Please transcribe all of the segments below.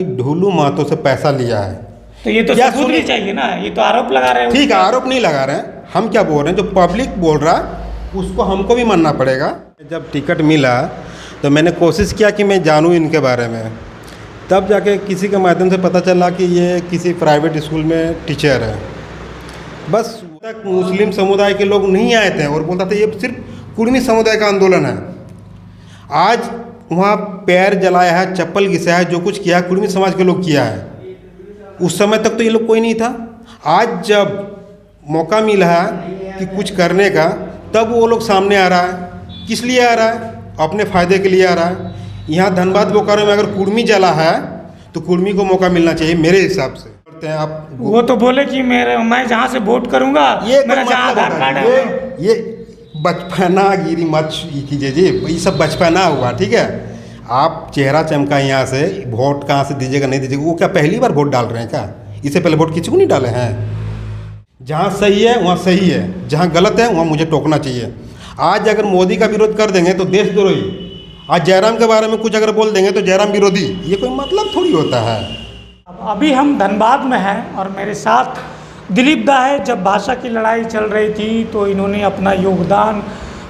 ढोलू महतो से पैसा लिया है। तो ये तो सबूत भी चाहिए ना, ये तो आरोप लगा रहे हो। ठीक है, आरोप नहीं लगा रहे हैं, हम क्या बोल रहे हैं, जो पब्लिक बोल रहा है उसको हमको भी मानना पड़ेगा। जब टिकट मिला तो मैंने कोशिश किया कि मैं जानूं इनके बारे में, तब जाके किसी के माध्यम से पता चला कि ये किसी प्राइवेट स्कूल में टीचर है। बस तक मुस्लिम समुदाय के लोग नहीं आए थे और बोलता था ये सिर्फ कुर्मी समुदाय का आंदोलन है। आज वहाँ पैर जलाया है, चप्पल घिसाया है, जो कुछ किया है कुर्मी समाज के लोग किया है। उस समय तक तो ये लोग कोई नहीं था। आज जब मौका मिला है कि कुछ करने का, तब वो लोग सामने आ रहा है। किस लिए आ रहा है? अपने फ़ायदे के लिए आ रहा है। यहाँ धनबाद बोकारो में अगर कुर्मी जला है तो कुर्मी को मौका मिलना चाहिए मेरे हिसाब से। करते हैं आप, वो तो बोले कि मैं जहाँ से वोट करूँगा, ये मेरा जहाँ आधार कार्ड है, ये बचपना गिरी मत कीजिए जी, ये सब बचपना हुआ। ठीक है, आप चेहरा चमका यहाँ से वोट कहाँ से दीजिएगा नहीं दीजिएगा, वो क्या पहली बार वोट डाल रहे हैं क्या? इससे पहले वोट किसी को नहीं डाले हैं। जहाँ सही है वहाँ सही है, जहाँ गलत है वहाँ मुझे टोकना चाहिए। आज अगर मोदी का विरोध कर देंगे तो देशद्रोही, आज जयराम के बारे में कुछ अगर बोल देंगे तो जयराम विरोधी, ये कोई मतलब थोड़ी होता है। अभी हम धनबाद में हैं और मेरे साथ दिलीप दा है। जब भाषा की लड़ाई चल रही थी तो इन्होंने अपना योगदान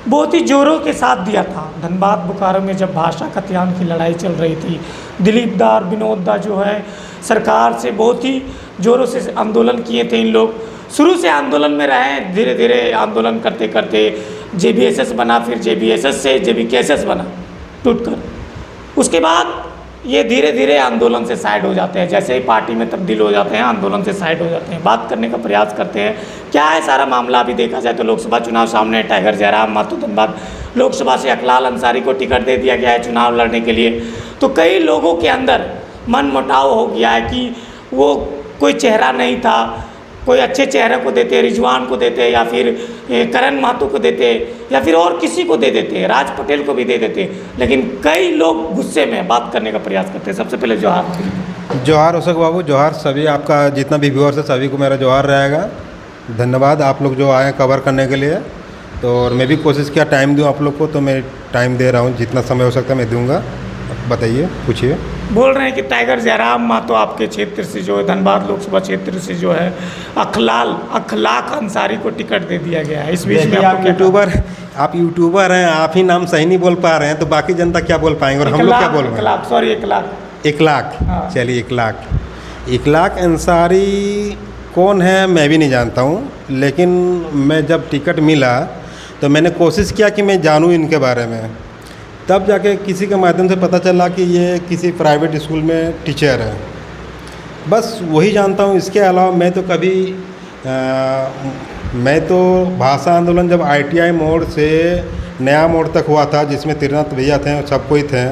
बहुत ही जोरों के साथ दिया था। धनबाद बोकारो में जब भाषा कत्याम की लड़ाई चल रही थी, दिलीप दा और विनोद दा जो है सरकार से बहुत ही जोरों से आंदोलन किए थे। इन लोग शुरू से आंदोलन में रहे, धीरे धीरे आंदोलन करते करते JBSS बना, फिर JBSS से JBKSS बना टूटकर। उसके बाद ये धीरे धीरे आंदोलन से साइड हो जाते हैं। जैसे ही पार्टी में तब्दील हो जाते हैं, आंदोलन से साइड हो जाते हैं। बात करने का प्रयास करते हैं क्या है सारा मामला। अभी देखा जाए तो लोकसभा चुनाव सामने, टाइगर जयराम महतो धनबाद लोकसभा से अखलाल अंसारी को टिकट दे दिया गया है चुनाव लड़ने के लिए। तो कई लोगों के अंदर मन मुटाव हो गया है कि वो कोई चेहरा नहीं था, कोई अच्छे चेहरे को देते, रिजवान को देते, या फिर करण महतो को देते, या फिर और किसी को दे देते, राज पटेल को भी दे देते। लेकिन कई लोग गुस्से में बात करने का प्रयास करते हैं। सबसे पहले जोहार अशोक बाबू, जोहार सभी, आपका जितना भी व्यूअर्स है सभी को मेरा जोहार रहेगा। धन्यवाद आप लोग जो आए कवर करने के लिए। तो और मैं भी कोशिश किया टाइम दूँ आप लोग को, तो मैं टाइम दे रहा हूँ, जितना समय हो सकता है मैं दूँगा। बताइए, पूछिए। बोल रहे हैं कि टाइगर जयराम महतो आपके क्षेत्र से जो है, धनबाद लोकसभा क्षेत्र से जो है अखलाक अंसारी को टिकट दे दिया गया है। इस बीच में आप यूट्यूबर हैं, आप ही नाम सही नहीं बोल पा रहे हैं तो बाकी जनता क्या बोल पाएंगे, और हम लोग क्या बोल रहे हैं? 1 लाख। हाँ। चलिए 1 लाख अंसारी कौन है मैं भी नहीं जानता हूँ, लेकिन मैं जब टिकट मिला तो मैंने कोशिश किया कि मैं जानूँ इनके बारे में। तब जाके किसी के माध्यम से पता चला कि ये किसी प्राइवेट स्कूल में टीचर है। बस वही जानता हूँ, इसके अलावा मैं तो कभी मैं तो भाषा आंदोलन जब ITI मोड़ से नया मोड़ तक हुआ था, जिसमें त्रिनाथ भैया थे और सब कोई थे,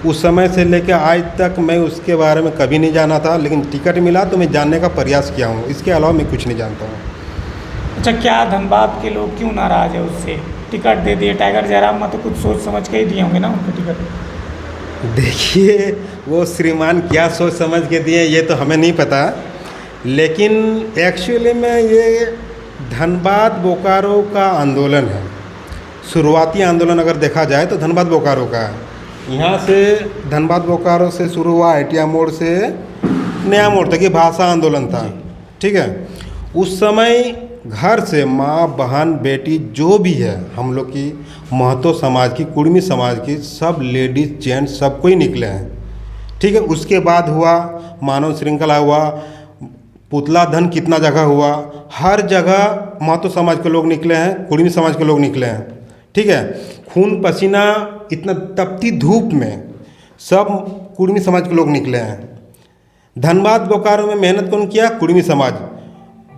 उस समय से लेकर आज तक मैं उसके बारे में कभी नहीं जाना था। लेकिन टिकट मिला तो मैं जानने का प्रयास किया हूँ, इसके अलावा मैं कुछ नहीं जानता हूँ। अच्छा, क्या धनबाद के लोग क्यों नाराज़ है उससे? टिकट दे दिए टाइगर जयराम महतो, कुछ सोच समझ के ही दिए होंगे ना उनको टिकट। देखिए, वो श्रीमान क्या सोच समझ के दिए ये तो हमें नहीं पता, लेकिन एक्चुअली में ये धनबाद बोकारो का आंदोलन है। शुरुआती आंदोलन अगर देखा जाए तो धनबाद बोकारो का है। यहाँ से धनबाद बोकारो से शुरू हुआ, ITI मोड़ से नया मोड़ तक ये भाषा आंदोलन था। ठीक है, उस समय घर से माँ बहन बेटी जो भी है हम लोग की, महतो समाज की, कुर्मी समाज की, सब लेडीज जेंट्स सब कोई निकले हैं। ठीक है, उसके बाद हुआ मानव श्रृंखला हुआ, पुतला दहन कितना जगह हुआ, हर जगह महतो समाज के लोग निकले हैं, कुर्मी समाज के लोग निकले हैं। ठीक है, खून पसीना इतना तपती धूप में सब कुर्मी समाज के लोग निकले हैं। धनबाद बोकारो में मेहनत कौन किया? कुर्मी समाज।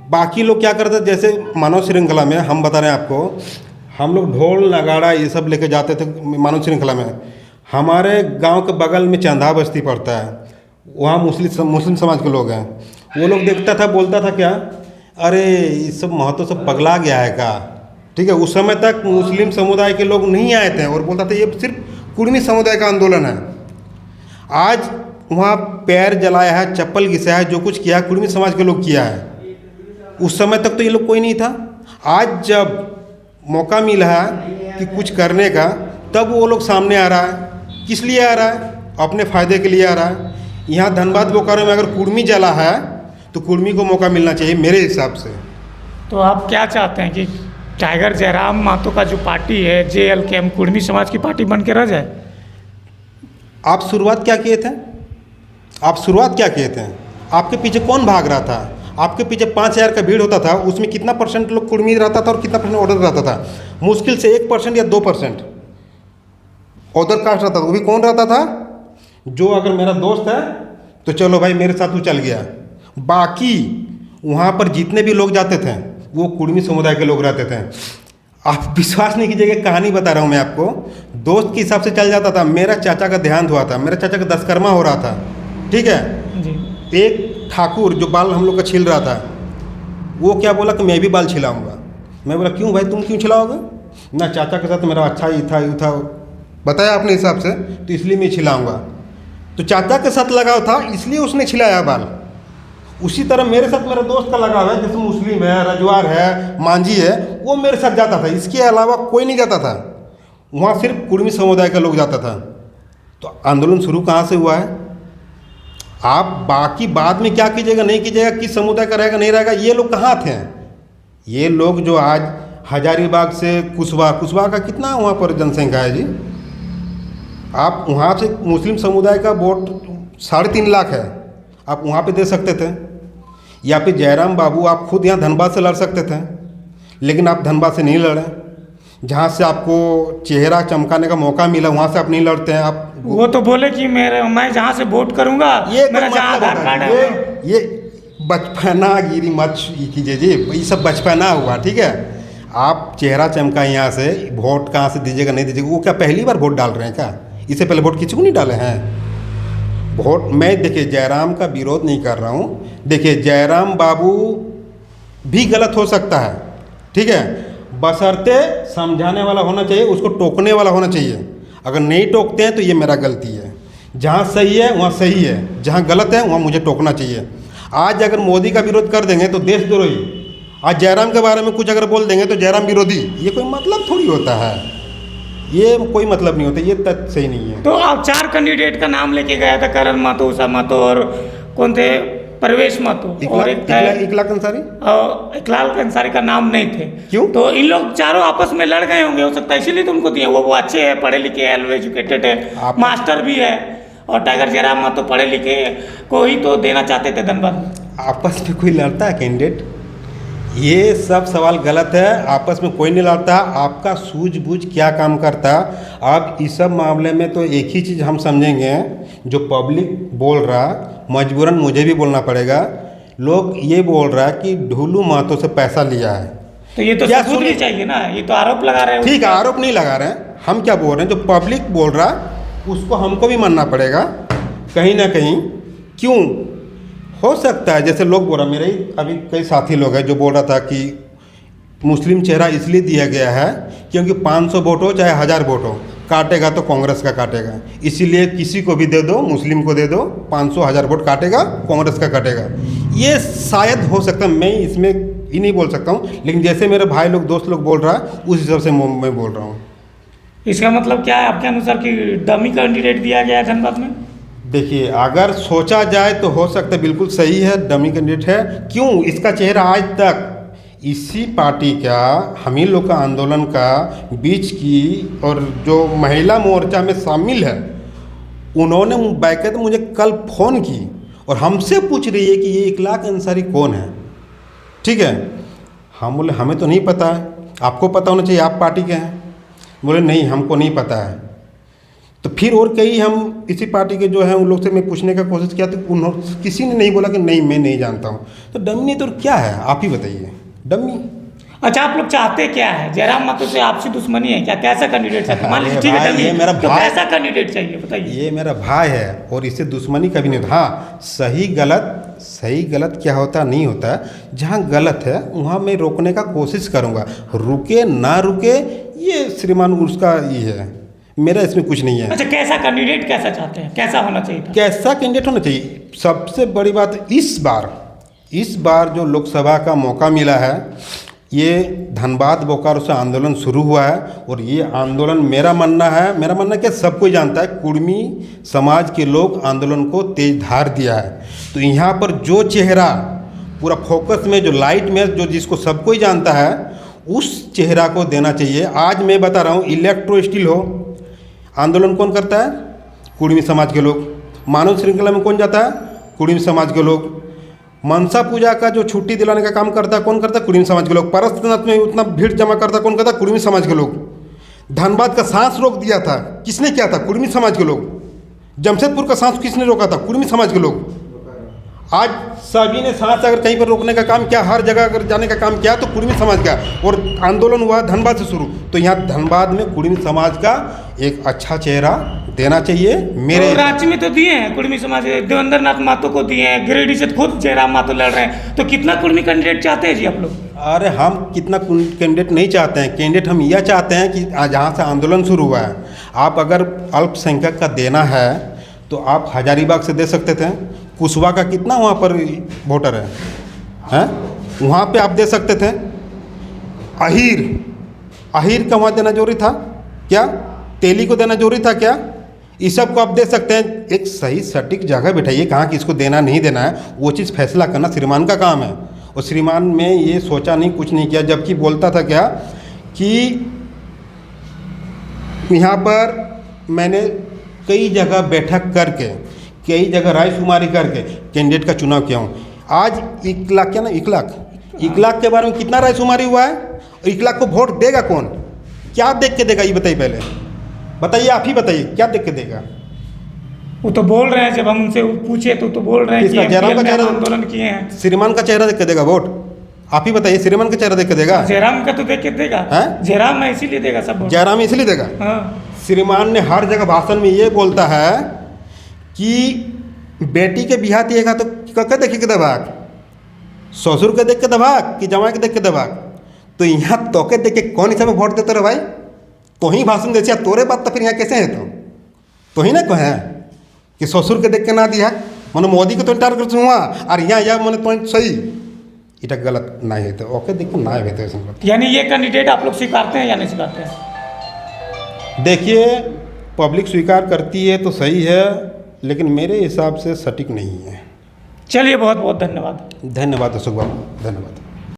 बाकी लोग क्या करते, जैसे मानव श्रृंखला में हम बता रहे हैं आपको, हम लोग ढोल नगाड़ा ये सब लेके जाते थे मानव श्रृंखला में। हमारे गांव के बगल में चंदा बस्ती पड़ता है, वहाँ मुस्लिम समाज के लोग हैं। वो लोग देखता था, बोलता था क्या, अरे ये सब महतो सब पगला गया है का। ठीक है, उस समय तक मुस्लिम समुदाय के लोग नहीं आए थे और बोलता था ये सिर्फ कुर्मी समुदाय का आंदोलन है। आज वहाँ पैर जलाया है, चप्पल घिसाया है, जो कुछ किया कुर्मी समाज के लोग किया है। उस समय तक तो ये लोग कोई नहीं था। आज जब मौका मिला है कि कुछ करने का, तब वो लोग सामने आ रहा है। किस लिए आ रहा है? अपने फ़ायदे के लिए आ रहा है। यहाँ धनबाद बोकारो में अगर कुर्मी जला है तो कुर्मी को मौका मिलना चाहिए मेरे हिसाब से। तो आप क्या चाहते हैं कि टाइगर जयराम महतो का जो पार्टी है JLKM कुर्मी समाज की पार्टी बन के रह जाए? आप शुरुआत क्या किए थे? आप शुरुआत क्या किए थे? आपके पीछे कौन भाग रहा था? आपके पीछे 5,000 का भीड़ होता था, उसमें कितना परसेंट लोग कुर्मी रहता था और कितना परसेंट ऑर्डर रहता था? मुश्किल से 1% या 2% ऑर्डर कास्ट रहता था। वो भी कौन रहता था? जो अगर मेरा दोस्त है तो चलो भाई मेरे साथ वो चल गया। बाकी वहाँ पर जितने भी लोग जाते थे वो कुर्मी समुदाय के लोग रहते थे। आप विश्वास नहीं कीजिएगा, कहानी बता रहा हूँ मैं आपको। दोस्त के हिसाब से चल जाता था। मेरा चाचा का देहांत हुआ था, मेरा चाचा का दशकर्मा हो रहा था, ठीक है जी। एक ठाकुर जो बाल हम लोग का छिल रहा था, वो क्या बोला कि मैं भी बाल छिलाऊंगा। मैं बोला क्यों भाई, तुम क्यों छिलाओगे? ना चाचा के साथ मेरा अच्छा ही था बताया अपने हिसाब से, तो इसलिए मैं छिलाऊंगा। तो चाचा के साथ लगाव था इसलिए उसने छिलाया बाल। उसी तरह मेरे साथ मेरा दोस्त का लगाव है, जैसे मुस्लिम है, रजवार है, मांझी है, वो मेरे साथ जाता था। इसके अलावा कोई नहीं जाता था। वहाँ सिर्फ कुर्मी समुदाय का लोग जाता था। तो आंदोलन शुरू कहाँ से हुआ है? आप बाकी बाद में क्या कीजिएगा नहीं कीजिएगा, किस समुदाय का रहेगा नहीं रहेगा, ये लोग कहाँ थे? ये लोग जो आज हजारीबाग से कुशवाहा का कितना वहाँ पर जनसंख्या है जी? आप वहाँ से मुस्लिम समुदाय का वोट 3.5 लाख है, आप वहाँ पे दे सकते थे। या फिर जयराम बाबू आप खुद यहाँ धनबाद से लड़ सकते थे, लेकिन आप धनबाद से नहीं लड़े। जहाँ से आपको चेहरा चमकाने का मौका मिला वहाँ से आप नहीं लड़ते हैं। आप वो तो बोले कि मैं जहाँ से वोट करूँगा मेरा जहाँ आधार कार्ड है। ये बचपना गिरी मत कीजिए जी, ये सब बचपना हुआ, ठीक है। आप चेहरा चमका यहाँ से वोट कहाँ से दीजिएगा नहीं दीजिएगा, वो क्या पहली बार वोट डाल रहे हैं क्या? इससे पहले वोट किसी को नहीं डाले हैं वोट? मैं देखिए जयराम का विरोध नहीं कर रहा हूँ। देखिए जयराम बाबू भी गलत हो सकता है, ठीक है, बशर्ते समझाने वाला होना चाहिए, उसको टोकने वाला होना चाहिए। अगर नहीं टोकते हैं तो ये मेरा गलती है। जहाँ सही है वहाँ सही है, जहाँ गलत है वहाँ मुझे टोकना चाहिए। आज अगर मोदी का विरोध कर देंगे तो देशद्रोही, आज जयराम के बारे में कुछ अगर बोल देंगे तो जयराम विरोधी, ये कोई मतलब थोड़ी होता है। ये कोई मतलब नहीं होता, ये तथ्य सही नहीं है। तो आप 4 कैंडिडेट का नाम लेके गया था, करण महतो, उषा महतो और कौन थे, परवेश महतो और इकलाक अंसारी। इकलाक अंसारी का नाम नहीं थे। क्यों? तो इन लोग चारों आपस में लड़ गए होंगे, हो सकता है इसीलिए तो उनको दिए। वो अच्छे हैं, पढ़े लिखे हैं, वेल एजुकेटेड है, मास्टर भी है। और टाइगर जयराम महतो पढ़े लिखे को ही तो देना चाहते थे धनबाद। आपस में कोई लड़ता है कैंडिडेट? ये सब सवाल गलत है। आपस में कोई नहीं लड़ता। आपका सूझबूझ क्या काम करता? आप इस सब मामले में तो एक ही चीज़ हम समझेंगे, जो पब्लिक बोल रहा, मजबूरन मुझे भी बोलना पड़ेगा, लोग ये बोल रहा है कि ढुलू महतो से पैसा लिया है। तो ये तो सबूत भी चाहिए ना, ये तो आरोप लगा रहे हैं। ठीक है, आरोप नहीं लगा रहे हैं, हम क्या बोल रहे हैं, जो पब्लिक बोल रहा उसको हमको भी मानना पड़ेगा कहीं ना कहीं। क्यों? हो सकता है जैसे लोग बोल रहा, मेरे ही अभी कई साथी लोग हैं जो बोल रहा था कि मुस्लिम चेहरा इसलिए दिया गया है क्योंकि 500 वोट हो चाहे 1000 वोट हो, काटेगा तो कांग्रेस का काटेगा, इसीलिए किसी को भी दे दो, मुस्लिम को दे दो, 500-1000 वोट काटेगा, कांग्रेस का काटेगा। ये शायद हो सकता है, मैं इसमें ही नहीं बोल सकता हूँ, लेकिन जैसे मेरे भाई लोग दोस्त लोग बोल रहा है उस हिसाब से मैं बोल रहा हूँ। इसका मतलब क्या है आपके अनुसार कि डमी कैंडिडेट दिया गया है धनबाद में? देखिए अगर सोचा जाए तो हो सकता है बिल्कुल सही है, डमी कैंडिडेट है। क्यों? इसका चेहरा आज तक इसी पार्टी का, हम ही लोग का आंदोलन का बीच की, और जो महिला मोर्चा में शामिल है उन्होंने बाकायदा मुझे कल फ़ोन की और हमसे पूछ रही है कि ये इकलाक अंसारी कौन है, ठीक है। हम बोले हमें तो नहीं पता है, आपको पता होना चाहिए, आप पार्टी के हैं। बोले नहीं हमको नहीं पता है। तो फिर और कई हम इसी पार्टी के जो हैं उन लोग से मैं पूछने का कोशिश किया तो उन्होंने, किसी ने नहीं बोला कि नहीं मैं नहीं जानता हूँ। तो डमी तो क्या है आप ही बताइए, डमी। अच्छा आप लोग चाहते क्या है? जयराम महतो से आपसी दुश्मनी है क्या? कैसा कैंडिडेट चाहिए? मान लीजिए ठीक है डमी, ये मेरा तो भाई, कैसा कैंडिडेट चाहिए बताइए? ये मेरा भाई है और इससे दुश्मनी कभी नहीं। हाँ सही गलत क्या होता नहीं होता, जहाँ गलत है वहाँ मैं रोकने का कोशिश करूँगा, रुके ना रुके ये श्रीमान उसका ये है, मेरा इसमें कुछ नहीं है। अच्छा कैसा कैंडिडेट कैसा चाहते हैं, कैसा होना चाहिए था? कैसा कैंडिडेट होना चाहिए? सबसे बड़ी बात इस बार जो लोकसभा का मौका मिला है ये धनबाद बोकारो से आंदोलन शुरू हुआ है और ये आंदोलन मेरा मानना कि सब कोई जानता है, कुर्मी समाज के लोग आंदोलन को तेज धार दिया है। तो यहाँ पर जो चेहरा पूरा फोकस में, जो लाइट में, जो जिसको सब कोई जानता है, उस चेहरा को देना चाहिए। आज मैं बता रहा हूँ, इलेक्ट्रो स्टील हो, आंदोलन कौन करता है? कुर्मी समाज के लोग। मानव श्रृंखला में कौन जाता है? कुर्मी समाज के लोग। मनसा पूजा का जो छुट्टी दिलाने का काम करता है, कौन करता है? कुर्मी समाज के लोग। परस्तनाथ में उतना भीड़ जमा करता, कौन करता? कुर्मी समाज के लोग। धनबाद का सांस रोक दिया था, किसने किया था? कुर्मी समाज के लोग। जमशेदपुर का सांस किसने रोका था? कुर्मी समाज के लोग। आज सभी ने सांस अगर कहीं पर रोकने का काम किया, हर जगह अगर जाने का काम किया, तो कुर्मी समाज का। और आंदोलन हुआ धनबाद से शुरू, तो यहाँ धनबाद में कुर्मी समाज का एक अच्छा चेहरा देना चाहिए। मेरे तो रांची में तो दिए हैं कुर्मी समाज, देवेंद्र नाथ महतो को दिए हैं, गिरिडीह से खुद जयराम महतो लड़ रहे हैं, तो कितना कुर्मी कैंडिडेट चाहते हैं जी आप लोग? अरे हम कितना कैंडिडेट नहीं चाहते हैं, कैंडिडेट हम यह चाहते हैं कि जहाँ से आंदोलन शुरू हुआ है, आप अगर अल्पसंख्यक का देना है तो आप हजारीबाग से दे सकते थे। कुशवा का कितना वहाँ पर वोटर है, वहाँ पे आप दे सकते थे। अहीर का वहाँ देना जरूरी था क्या? तेली को देना जरूरी था क्या? इस सब को आप दे सकते हैं। एक सही सटीक जगह बिठाइए, कहाँ किसको देना नहीं देना है, वो चीज़ फैसला करना श्रीमान का काम है। और श्रीमान में ये सोचा नहीं, कुछ नहीं किया, जबकि बोलता था क्या कि यहाँ पर मैंने कई जगह बैठक करके, कई जगह रायशुमारी करके कैंडिडेट का चुनाव किया हूँ। आज 1 लाख क्या ना 1 लाख के बारे में कितना रायशुमारी हुआ है? 1 लाख को वोट देगा कौन? क्या देख के देगा ये बताइए, पहले बताइए, आप ही बताइए, क्या देख के देगा? वो तो बोल रहे हैं, जब हम उनसे पूछे तो बोल रहे हैं कि जयराम का चेहरा आंदोलन किए हैं। श्रीमान का चेहरा देख के देगा वोट? आप ही बताइए, श्रीमान का चेहरा देख के देगा? जयराम का तो देख के देगा। जयराम में इसीलिए देगा सब वोट। जयराम इसलिए देगा। हाँ। श्रीमान ने हर जगह भाषण में ये बोलता है कि बेटी के बिहा दिएगा तो कक्का देखे के दबाक, ससुर के देख के दबाक कि जमाई के देख के दबाक। तो यहाँ तोके देख के कौन हिसाब में वोट देते रहे भाई? तो ही भाषण देते, तोरे बात तो फिर यहाँ कैसे है? तो ही ना कहे कि ससुर के देख के ना दिया, मैंने मोदी को तो टारगेट हुआ और यहाँ या मैंने पॉइंट सही, इटा गलत ना है, तो ओके देख के ना है। यानी ये कैंडिडेट आप लोग स्वीकारते हैं या नहीं स्वीकारते हैं? देखिए, पब्लिक स्वीकार करती है तो सही है, लेकिन मेरे हिसाब से सटीक नहीं है। चलिए, बहुत बहुत धन्यवाद। धन्यवाद अशोक बाबू, धन्यवाद।